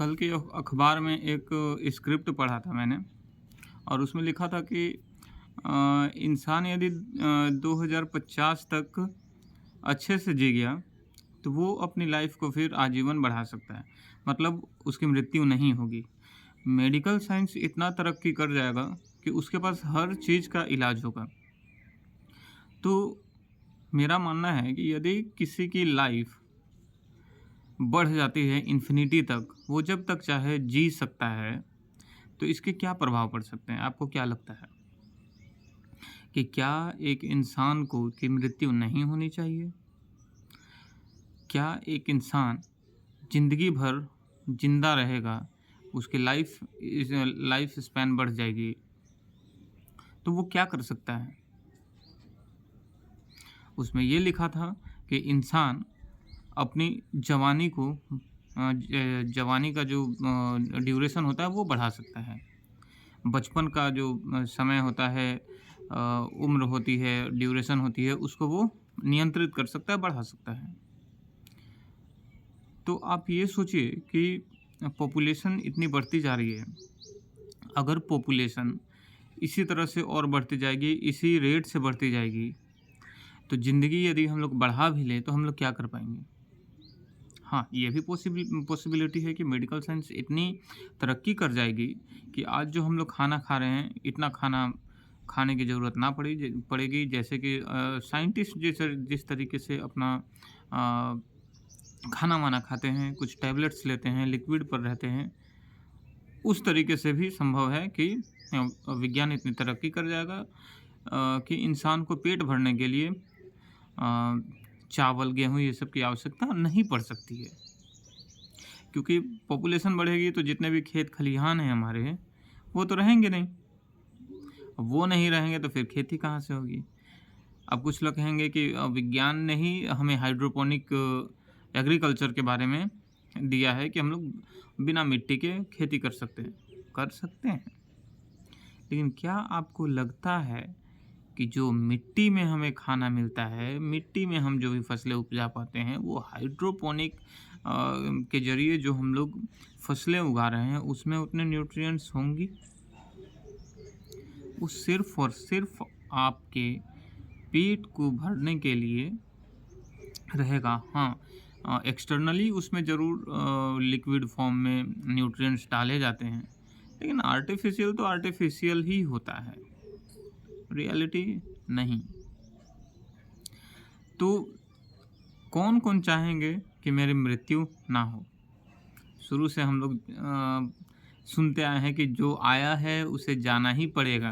कल के अखबार में एक स्क्रिप्ट पढ़ा था मैंने और उसमें लिखा था कि इंसान यदि 2050 तक अच्छे से जी गया तो वो अपनी लाइफ को फिर आजीवन बढ़ा सकता है। मतलब उसकी मृत्यु नहीं होगी। मेडिकल साइंस इतना तरक्की कर जाएगा कि उसके पास हर चीज़ का इलाज होगा। तो मेरा मानना है कि यदि किसी की लाइफ बढ़ जाती है इन्फिनिटी तक, वो जब तक चाहे जी सकता है, तो इसके क्या प्रभाव पड़ सकते हैं? आपको क्या लगता है कि क्या एक इंसान को की मृत्यु नहीं होनी चाहिए? क्या एक इंसान ज़िंदगी भर ज़िंदा रहेगा, उसकी लाइफ स्पैन बढ़ जाएगी, तो वो क्या कर सकता है? उसमें ये लिखा था कि इंसान अपनी जवानी को जवानी का जो ड्यूरेशन होता है वो बढ़ा सकता है। बचपन का जो समय होता है, उम्र होती है, ड्यूरेशन होती है, उसको वो नियंत्रित कर सकता है, बढ़ा सकता है। तो आप ये सोचिए कि पॉपुलेशन इतनी बढ़ती जा रही है। अगर पॉपुलेशन इसी तरह से और बढ़ती जाएगी, इसी रेट से बढ़ती जाएगी, तो ज़िंदगी यदि हम लोग बढ़ा भी लें, तो हम लोग क्या कर पाएँगे? हाँ, ये भी पॉसिबिलिटी है कि मेडिकल साइंस इतनी तरक्की कर जाएगी कि आज जो हम लोग खाना खा रहे हैं, इतना खाना खाने की ज़रूरत ना पड़ेगी। जैसे कि साइंटिस्ट जिस तरीके से अपना खाना-वाना खाते हैं, कुछ टैबलेट्स लेते हैं, लिक्विड पर रहते हैं, उस तरीके से भी संभव है कि विज्ञान इतनी तरक्की कर जाएगा कि इंसान को पेट भरने के लिए चावल, गेहूँ ये सब की आवश्यकता नहीं पड़ सकती है। क्योंकि पॉपुलेशन बढ़ेगी तो जितने भी खेत खलिहान हैं हमारे, वो तो रहेंगे नहीं। अब वो नहीं रहेंगे तो फिर खेती कहाँ से होगी? अब कुछ लोग कहेंगे कि विज्ञान ने ही हमें हाइड्रोपोनिक एग्रीकल्चर के बारे में दिया है कि हम लोग बिना मिट्टी के खेती कर सकते हैं। कर सकते हैं, लेकिन क्या आपको लगता है कि जो मिट्टी में हमें खाना मिलता है, मिट्टी में हम जो भी फसलें उपजा पाते हैं, वो हाइड्रोपोनिक के ज़रिए जो हम लोग फसलें उगा रहे हैं, उसमें उतने न्यूट्रिएंट्स होंगी? वो सिर्फ़ और सिर्फ़ आपके पेट को भरने के लिए रहेगा। हाँ, एक्सटर्नली उसमें ज़रूर लिक्विड फॉर्म में न्यूट्रिएंट्स डाले जाते हैं, लेकिन आर्टिफ़िशियल तो आर्टिफ़िशियल ही होता है, रियलिटी नहीं। तो कौन-कौन चाहेंगे कि मेरी मृत्यु ना हो? शुरू से हम लोग सुनते आए हैं कि जो आया है उसे जाना ही पड़ेगा।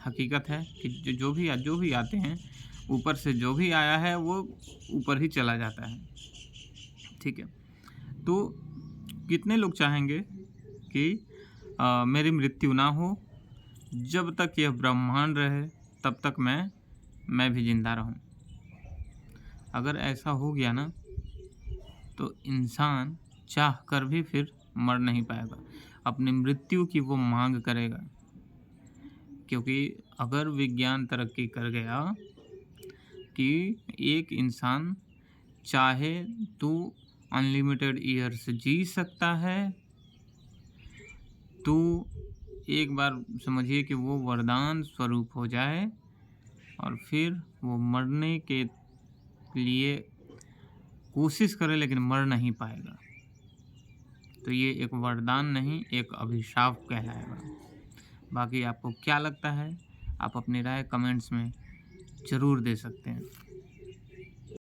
हकीकत है कि जो भी आते हैं, ऊपर से जो भी आया है वो ऊपर ही चला जाता है। ठीक है? तो कितने लोग चाहेंगे कि मेरी मृत्यु ना हो, जब तक यह ब्रह्मांड रहे तब तक मैं भी ज़िंदा रहूँ। अगर ऐसा हो गया ना, तो इंसान चाह कर भी फिर मर नहीं पाएगा। अपनी मृत्यु की वो माँग करेगा। क्योंकि अगर विज्ञान तरक्की कर गया कि एक इंसान चाहे तो अनलिमिटेड ईयर्स जी सकता है, तो एक बार समझिए कि वो वरदान स्वरूप हो जाए और फिर वो मरने के लिए कोशिश करे लेकिन मर नहीं पाएगा। तो ये एक वरदान नहीं, एक अभिशाप कहलाएगा। बाकी आपको क्या लगता है? आप अपनी राय कमेंट्स में ज़रूर दे सकते हैं।